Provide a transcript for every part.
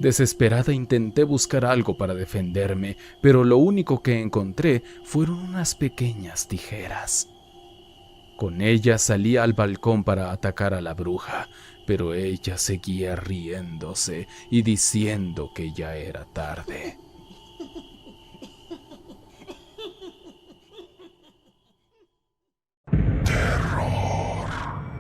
Desesperada intenté buscar algo para defenderme, pero lo único que encontré fueron unas pequeñas tijeras. Con ellas salí al balcón para atacar a la bruja, pero ella seguía riéndose y diciendo que ya era tarde. Terror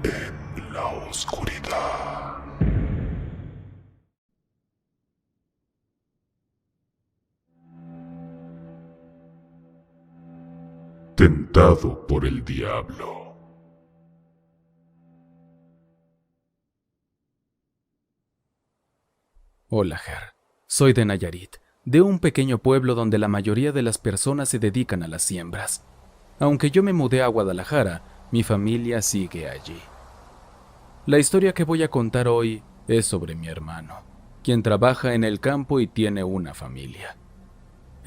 en la oscuridad. Tentado por el diablo. Hola, Ger. Soy de Nayarit, de un pequeño pueblo donde la mayoría de las personas se dedican a las siembras. Aunque yo me mudé a Guadalajara, mi familia sigue allí. La historia que voy a contar hoy es sobre mi hermano, quien trabaja en el campo y tiene una familia.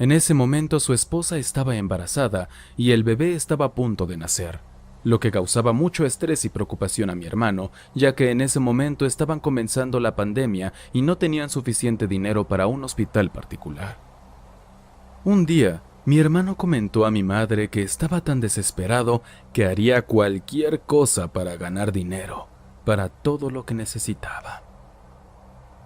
En ese momento su esposa estaba embarazada y el bebé estaba a punto de nacer, lo que causaba mucho estrés y preocupación a mi hermano, ya que en ese momento estaban comenzando la pandemia y no tenían suficiente dinero para un hospital particular. Un día, mi hermano comentó a mi madre que estaba tan desesperado que haría cualquier cosa para ganar dinero, para todo lo que necesitaba.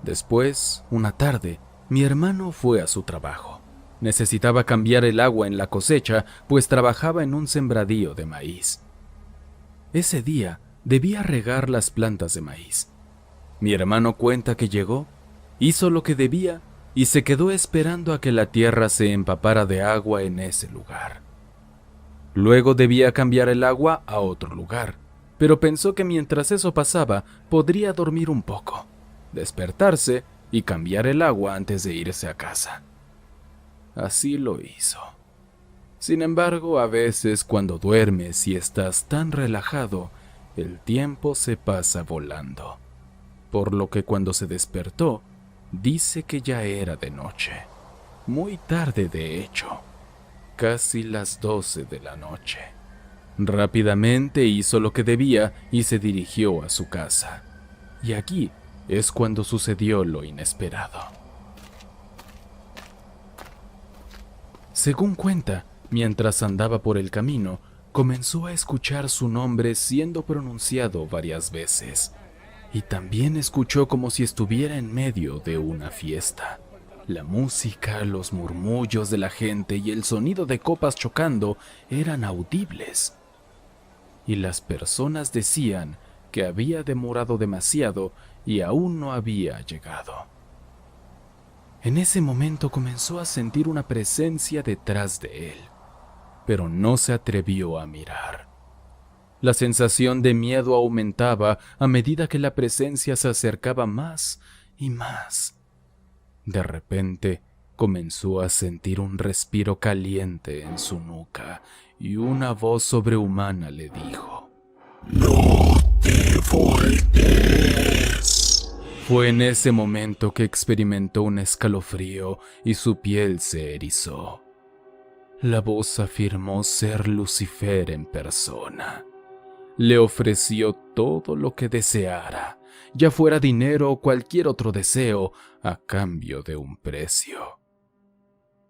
Después, una tarde, mi hermano fue a su trabajo. Necesitaba cambiar el agua en la cosecha, pues trabajaba en un sembradío de maíz. Ese día debía regar las plantas de maíz. Mi hermano cuenta que llegó, hizo lo que debía y se quedó esperando a que la tierra se empapara de agua en ese lugar. Luego debía cambiar el agua a otro lugar, pero pensó que mientras eso pasaba podría dormir un poco, despertarse y cambiar el agua antes de irse a casa. Así lo hizo. Sin embargo, a veces cuando duermes y estás tan relajado, el tiempo se pasa volando. Por lo que cuando se despertó, dice que ya era de noche. Muy tarde, de hecho. Casi las 12 de la noche. Rápidamente hizo lo que debía y se dirigió a su casa. Y aquí es cuando sucedió lo inesperado. Según cuenta, mientras andaba por el camino, comenzó a escuchar su nombre siendo pronunciado varias veces. Y también escuchó como si estuviera en medio de una fiesta. La música, los murmullos de la gente y el sonido de copas chocando eran audibles. Y las personas decían que había demorado demasiado y aún no había llegado. En ese momento comenzó a sentir una presencia detrás de él, pero no se atrevió a mirar. La sensación de miedo aumentaba a medida que la presencia se acercaba más y más. De repente, comenzó a sentir un respiro caliente en su nuca y una voz sobrehumana le dijo: No te voltees. Fue en ese momento que experimentó un escalofrío y su piel se erizó. La voz afirmó ser Lucifer en persona. Le ofreció todo lo que deseara, ya fuera dinero o cualquier otro deseo, a cambio de un precio.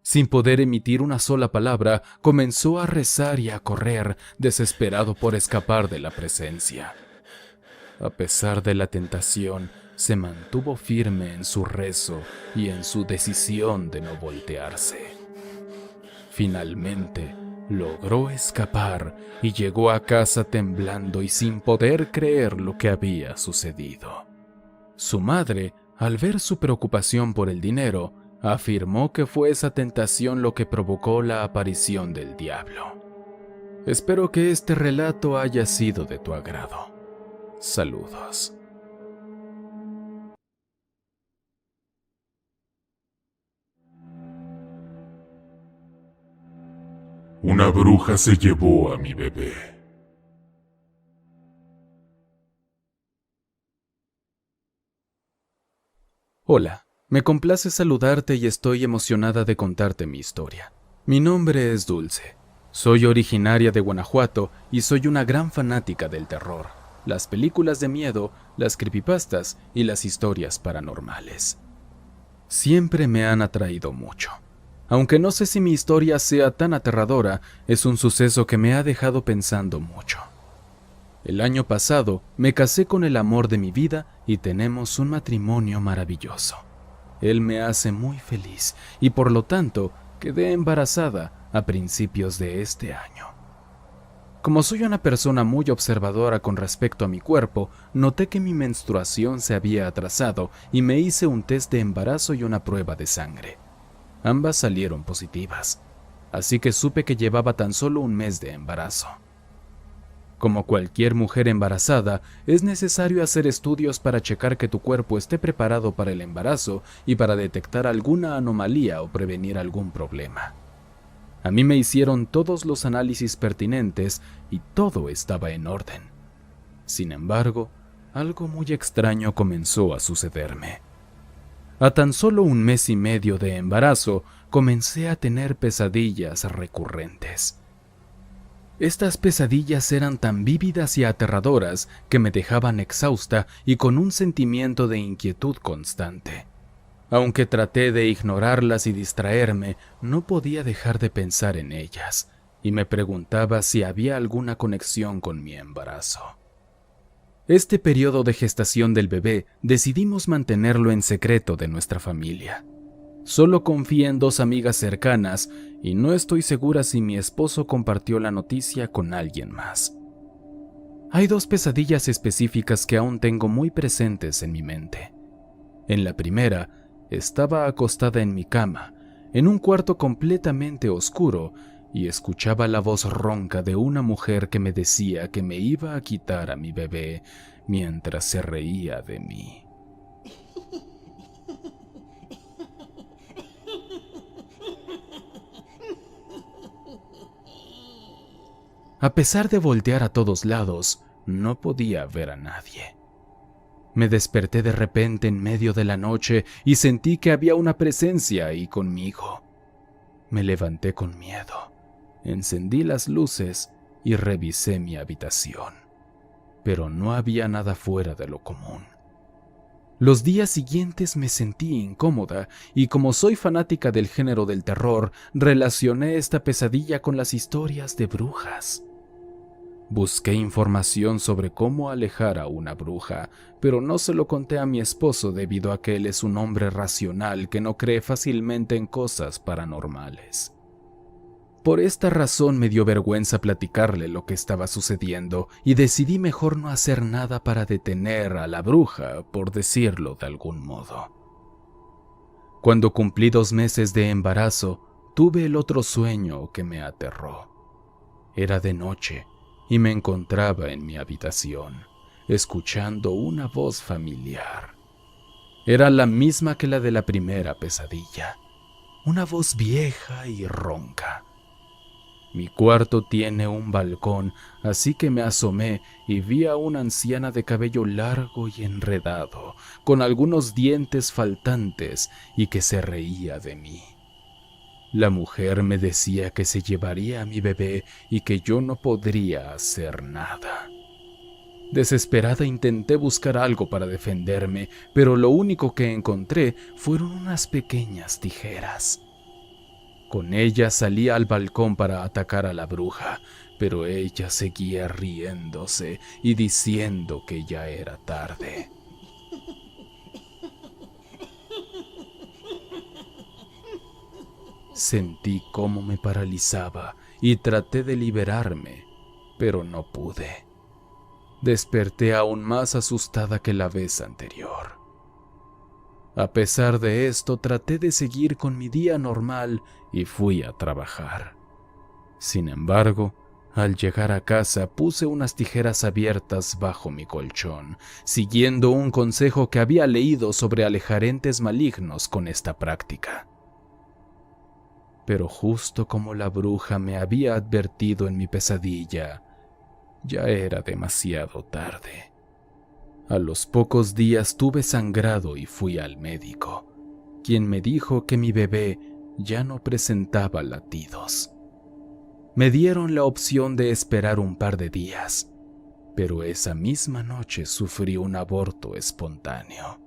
Sin poder emitir una sola palabra, comenzó a rezar y a correr, desesperado por escapar de la presencia. A pesar de la tentación, se mantuvo firme en su rezo y en su decisión de no voltearse. Finalmente, logró escapar y llegó a casa temblando y sin poder creer lo que había sucedido. Su madre, al ver su preocupación por el dinero, afirmó que fue esa tentación lo que provocó la aparición del diablo. Espero que este relato haya sido de tu agrado. Saludos. Una bruja se llevó a mi bebé. Hola, me complace saludarte y estoy emocionada de contarte mi historia. Mi nombre es Dulce. Soy originaria de Guanajuato y soy una gran fanática del terror, las películas de miedo, las creepypastas y las historias paranormales. siempre me han atraído mucho. Aunque no sé si mi historia sea tan aterradora, es un suceso que me ha dejado pensando mucho. El año pasado me casé con el amor de mi vida y tenemos un matrimonio maravilloso. Él me hace muy feliz y por lo tanto quedé embarazada a principios de este año. Como soy una persona muy observadora con respecto a mi cuerpo, noté que mi menstruación se había atrasado y me hice un test de embarazo y una prueba de sangre. Ambas salieron positivas, así que supe que llevaba tan solo un mes de embarazo. Como cualquier mujer embarazada, es necesario hacer estudios para checar que tu cuerpo esté preparado para el embarazo y para detectar alguna anomalía o prevenir algún problema. A mí me hicieron todos los análisis pertinentes y todo estaba en orden. Sin embargo, algo muy extraño comenzó a sucederme. A tan solo un mes y medio de embarazo, comencé a tener pesadillas recurrentes. Estas pesadillas eran tan vívidas y aterradoras que me dejaban exhausta y con un sentimiento de inquietud constante. Aunque traté de ignorarlas y distraerme, no podía dejar de pensar en ellas, y me preguntaba si había alguna conexión con mi embarazo. Este periodo de gestación del bebé decidimos mantenerlo en secreto de nuestra familia. Solo confié en 2 amigas cercanas y no estoy segura si mi esposo compartió la noticia con alguien más. Hay 2 pesadillas específicas que aún tengo muy presentes en mi mente. En la primera, estaba acostada en mi cama, en un cuarto completamente oscuro, y escuchaba la voz ronca de una mujer que me decía que me iba a quitar a mi bebé mientras se reía de mí. A pesar de voltear a todos lados, no podía ver a nadie. Me desperté de repente en medio de la noche y sentí que había una presencia ahí conmigo. Me levanté con miedo, encendí las luces y revisé mi habitación, pero no había nada fuera de lo común. Los días siguientes me sentí incómoda y como soy fanática del género del terror, relacioné esta pesadilla con las historias de brujas. Busqué información sobre cómo alejar a una bruja, pero no se lo conté a mi esposo debido a que él es un hombre racional que no cree fácilmente en cosas paranormales. Por esta razón me dio vergüenza platicarle lo que estaba sucediendo y decidí mejor no hacer nada para detener a la bruja, por decirlo de algún modo. Cuando cumplí 2 meses de embarazo, tuve el otro sueño que me aterró. Era de noche y me encontraba en mi habitación, escuchando una voz familiar. Era la misma que la de la primera pesadilla, una voz vieja y ronca. Mi cuarto tiene un balcón, así que me asomé y vi a una anciana de cabello largo y enredado, con algunos dientes faltantes y que se reía de mí. La mujer me decía que se llevaría a mi bebé y que yo no podría hacer nada. Desesperada intenté buscar algo para defenderme, pero lo único que encontré fueron unas pequeñas tijeras. Con ellas salí al balcón para atacar a la bruja, pero ella seguía riéndose y diciendo que ya era tarde. Sentí cómo me paralizaba y traté de liberarme, pero no pude. Desperté aún más asustada que la vez anterior. A pesar de esto, traté de seguir con mi día normal y fui a trabajar. Sin embargo, al llegar a casa puse unas tijeras abiertas bajo mi colchón, siguiendo un consejo que había leído sobre alejar entes malignos con esta práctica. Pero justo como la bruja me había advertido en mi pesadilla, ya era demasiado tarde. A los pocos días tuve sangrado y fui al médico, quien me dijo que mi bebé ya no presentaba latidos. Me dieron la opción de esperar un par de días, pero esa misma noche sufrí un aborto espontáneo.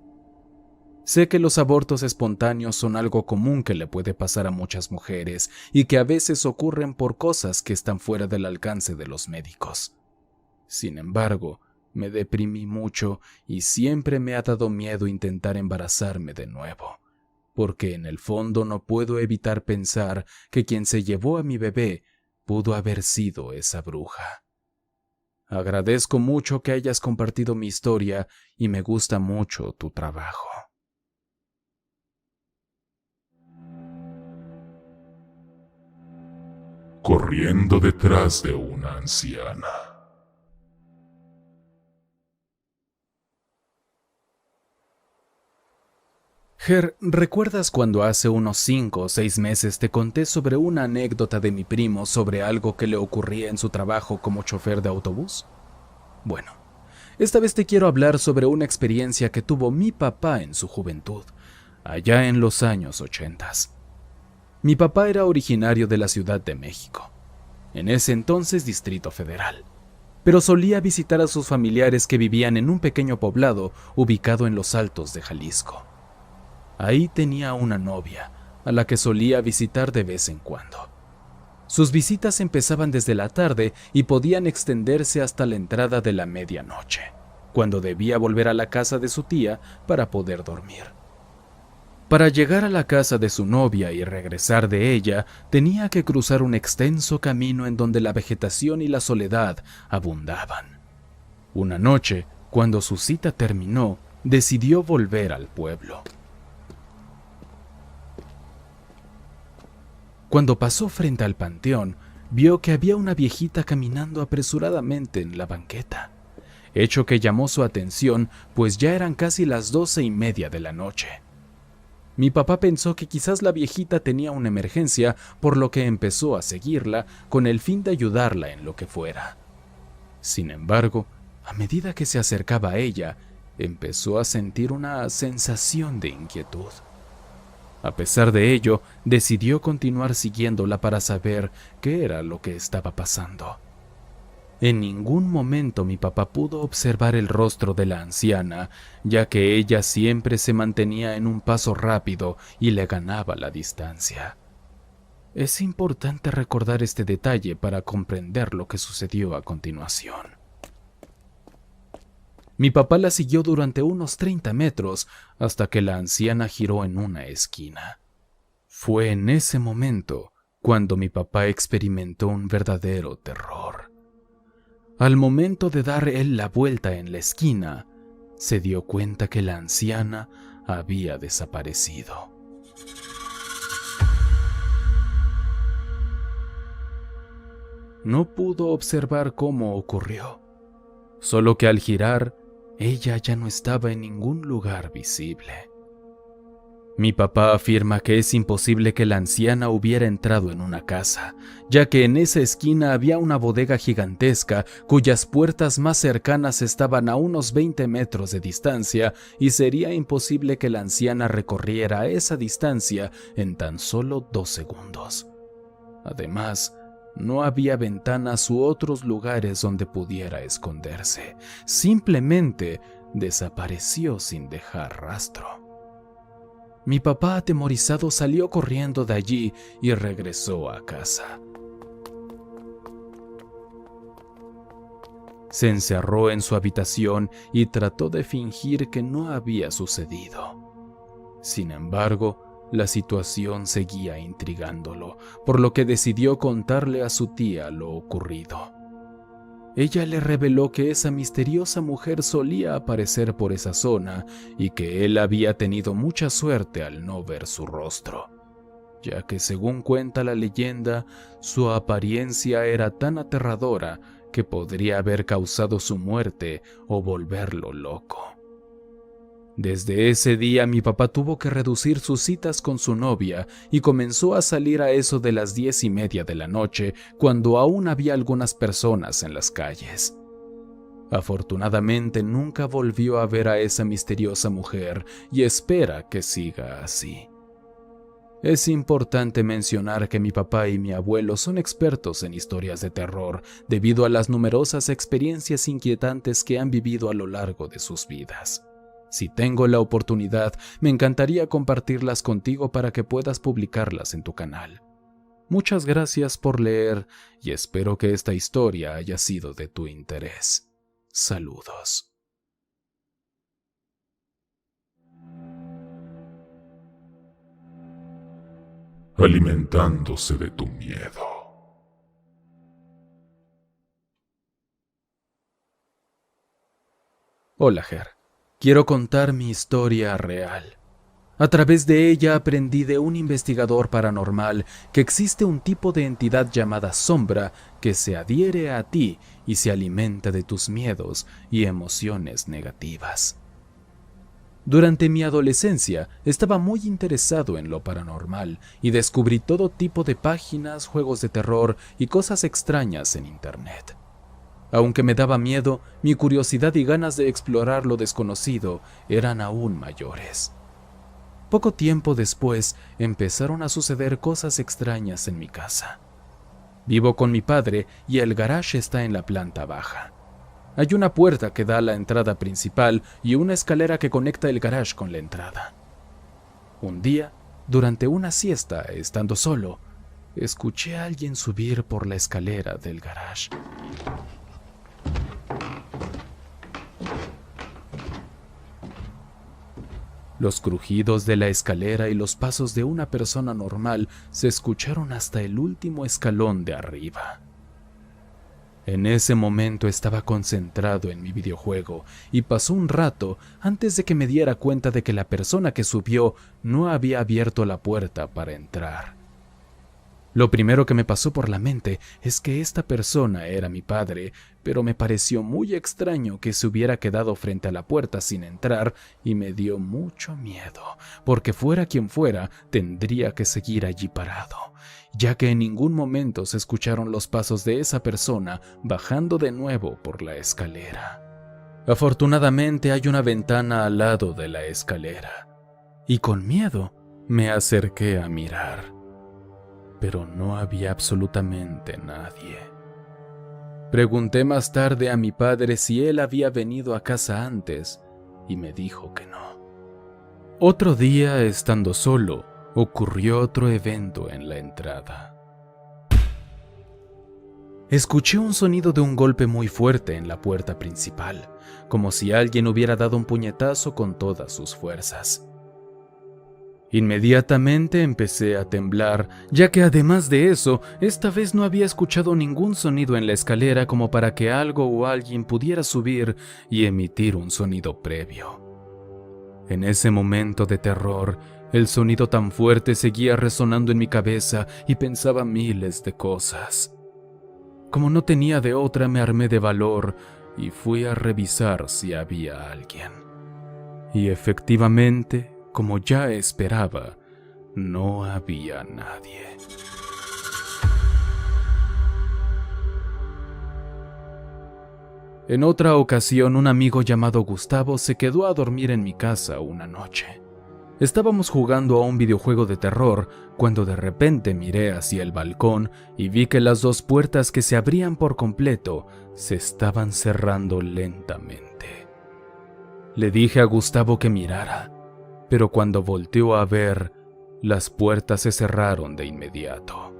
Sé que los abortos espontáneos son algo común que le puede pasar a muchas mujeres y que a veces ocurren por cosas que están fuera del alcance de los médicos. Sin embargo, me deprimí mucho y siempre me ha dado miedo intentar embarazarme de nuevo, porque en el fondo no puedo evitar pensar que quien se llevó a mi bebé pudo haber sido esa bruja. Agradezco mucho que hayas compartido mi historia y me gusta mucho tu trabajo. Corriendo detrás de una anciana. Ger, ¿recuerdas cuando hace unos 5 o 6 meses te conté sobre una anécdota de mi primo sobre algo que le ocurría en su trabajo como chofer de autobús? Bueno, esta vez te quiero hablar sobre una experiencia que tuvo mi papá en su juventud, allá en los años 80. Mi papá era originario de la Ciudad de México, en ese entonces Distrito Federal, pero solía visitar a sus familiares que vivían en un pequeño poblado ubicado en los Altos de Jalisco. Ahí tenía una novia, a la que solía visitar de vez en cuando. Sus visitas empezaban desde la tarde y podían extenderse hasta la entrada de la medianoche, cuando debía volver a la casa de su tía para poder dormir. Para llegar a la casa de su novia y regresar de ella, tenía que cruzar un extenso camino en donde la vegetación y la soledad abundaban. Una noche, cuando su cita terminó, decidió volver al pueblo. Cuando pasó frente al panteón, vio que había una viejita caminando apresuradamente en la banqueta, hecho que llamó su atención, pues ya eran casi las 12:30 de la noche. Mi papá pensó que quizás la viejita tenía una emergencia, por lo que empezó a seguirla con el fin de ayudarla en lo que fuera. Sin embargo, a medida que se acercaba a ella, empezó a sentir una sensación de inquietud. A pesar de ello, decidió continuar siguiéndola para saber qué era lo que estaba pasando. En ningún momento mi papá pudo observar el rostro de la anciana, ya que ella siempre se mantenía en un paso rápido y le ganaba la distancia. Es importante recordar este detalle para comprender lo que sucedió a continuación. Mi papá la siguió durante unos 30 metros hasta que la anciana giró en una esquina. Fue en ese momento cuando mi papá experimentó un verdadero terror. Al momento de dar él la vuelta en la esquina, se dio cuenta que la anciana había desaparecido. No pudo observar cómo ocurrió, solo que al girar, ella ya no estaba en ningún lugar visible. Mi papá afirma que es imposible que la anciana hubiera entrado en una casa, ya que en esa esquina había una bodega gigantesca cuyas puertas más cercanas estaban a unos 20 metros de distancia y sería imposible que la anciana recorriera esa distancia en tan solo 2 segundos. Además, no había ventanas u otros lugares donde pudiera esconderse. Simplemente desapareció sin dejar rastro. Mi papá, atemorizado, salió corriendo de allí y regresó a casa. Se encerró en su habitación y trató de fingir que no había sucedido. Sin embargo, la situación seguía intrigándolo, por lo que decidió contarle a su tía lo ocurrido. Ella le reveló que esa misteriosa mujer solía aparecer por esa zona y que él había tenido mucha suerte al no ver su rostro, ya que según cuenta la leyenda, su apariencia era tan aterradora que podría haber causado su muerte o volverlo loco. Desde ese día mi papá tuvo que reducir sus citas con su novia y comenzó a salir a eso de las 10:30 de la noche, cuando aún había algunas personas en las calles. Afortunadamente nunca volvió a ver a esa misteriosa mujer y espera que siga así. Es importante mencionar que mi papá y mi abuelo son expertos en historias de terror debido a las numerosas experiencias inquietantes que han vivido a lo largo de sus vidas. Si tengo la oportunidad, me encantaría compartirlas contigo para que puedas publicarlas en tu canal. Muchas gracias por leer y espero que esta historia haya sido de tu interés. Saludos. Alimentándose de tu miedo. Hola, Ger. Quiero contar mi historia real. A través de ella aprendí de un investigador paranormal que existe un tipo de entidad llamada sombra que se adhiere a ti y se alimenta de tus miedos y emociones negativas. Durante mi adolescencia estaba muy interesado en lo paranormal y descubrí todo tipo de páginas, juegos de terror y cosas extrañas en Internet. Aunque me daba miedo, mi curiosidad y ganas de explorar lo desconocido eran aún mayores. Poco tiempo después empezaron a suceder cosas extrañas en mi casa. Vivo con mi padre y el garage está en la planta baja. Hay una puerta que da a la entrada principal y una escalera que conecta el garage con la entrada. Un día, durante una siesta, estando solo, escuché a alguien subir por la escalera del garage. Los crujidos de la escalera y los pasos de una persona normal se escucharon hasta el último escalón de arriba. En ese momento estaba concentrado en mi videojuego y pasó un rato antes de que me diera cuenta de que la persona que subió no había abierto la puerta para entrar. Lo primero que me pasó por la mente es que esta persona era mi padre, pero me pareció muy extraño que se hubiera quedado frente a la puerta sin entrar y me dio mucho miedo, porque fuera quien fuera, tendría que seguir allí parado, ya que en ningún momento se escucharon los pasos de esa persona bajando de nuevo por la escalera. Afortunadamente hay una ventana al lado de la escalera, y con miedo me acerqué a mirar. Pero no había absolutamente nadie. Pregunté más tarde a mi padre si él había venido a casa antes y me dijo que no. Otro día, estando solo, ocurrió otro evento en la entrada. Escuché un sonido de un golpe muy fuerte en la puerta principal, como si alguien hubiera dado un puñetazo con todas sus fuerzas. Inmediatamente empecé a temblar, ya que además de eso, esta vez no había escuchado ningún sonido en la escalera como para que algo o alguien pudiera subir y emitir un sonido previo. En ese momento de terror, el sonido tan fuerte seguía resonando en mi cabeza y pensaba miles de cosas. Como no tenía de otra, me armé de valor y fui a revisar si había alguien. Y efectivamente, como ya esperaba, no había nadie. En otra ocasión, un amigo llamado Gustavo se quedó a dormir en mi casa una noche. Estábamos jugando a un videojuego de terror cuando de repente miré hacia el balcón y vi que las dos puertas que se abrían por completo se estaban cerrando lentamente. Le dije a Gustavo que mirara, pero cuando volteó a ver, las puertas se cerraron de inmediato.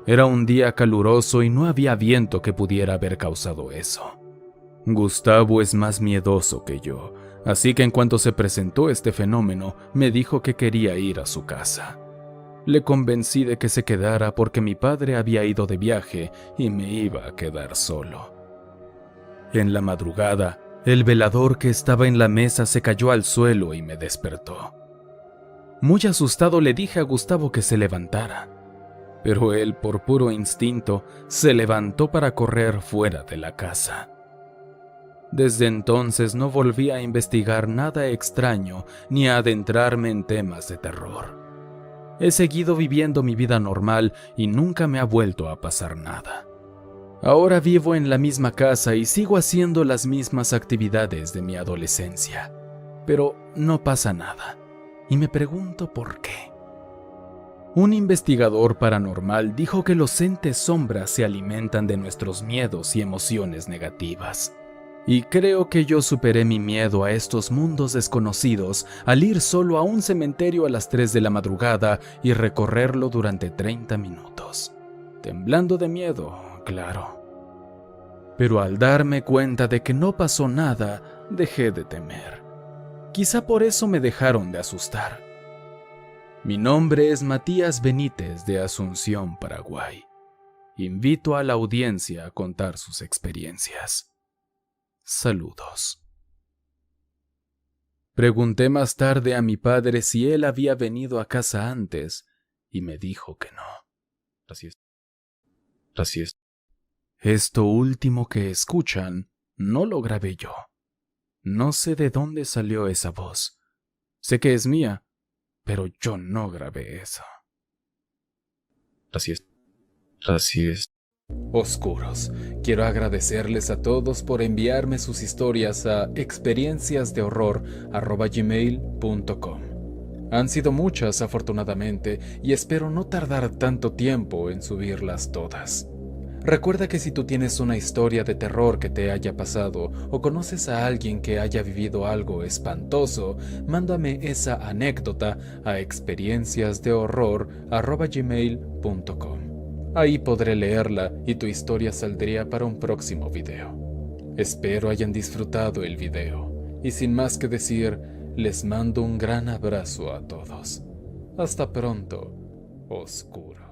Era un día caluroso y no había viento que pudiera haber causado eso. Gustavo es más miedoso que yo, así que en cuanto se presentó este fenómeno, me dijo que quería ir a su casa. Le convencí de que se quedara porque mi padre había ido de viaje y me iba a quedar solo. En la madrugada, el velador que estaba en la mesa se cayó al suelo y me despertó. Muy asustado le dije a Gustavo que se levantara, pero él, por puro instinto, se levantó para correr fuera de la casa. Desde entonces no volví a investigar nada extraño ni a adentrarme en temas de terror. He seguido viviendo mi vida normal y nunca me ha vuelto a pasar nada. Ahora vivo en la misma casa y sigo haciendo las mismas actividades de mi adolescencia, pero no pasa nada, y me pregunto por qué. Un investigador paranormal dijo que los entes sombras se alimentan de nuestros miedos y emociones negativas. Y creo que yo superé mi miedo a estos mundos desconocidos al ir solo a un cementerio a las 3 de la madrugada y recorrerlo durante 30 minutos. Temblando de miedo, claro. Pero al darme cuenta de que no pasó nada, dejé de temer. Quizá por eso me dejaron de asustar. Mi nombre es Matías Benítez de Asunción, Paraguay. Invito a la audiencia a contar sus experiencias. Saludos. Pregunté más tarde a mi padre si él había venido a casa antes y me dijo que no. Así es. Esto último que escuchan no lo grabé yo. No sé de dónde salió esa voz. Sé que es mía, pero yo no grabé eso. Así es. Oscuros, quiero agradecerles a todos por enviarme sus historias a experienciasdehorror@gmail.com. Han sido muchas, afortunadamente, y espero no tardar tanto tiempo en subirlas todas. Recuerda que si tú tienes una historia de terror que te haya pasado o conoces a alguien que haya vivido algo espantoso, mándame esa anécdota a experienciasdehorror@gmail.com. Ahí podré leerla y tu historia saldría para un próximo video. Espero hayan disfrutado el video y sin más que decir, les mando un gran abrazo a todos. Hasta pronto, oscuro.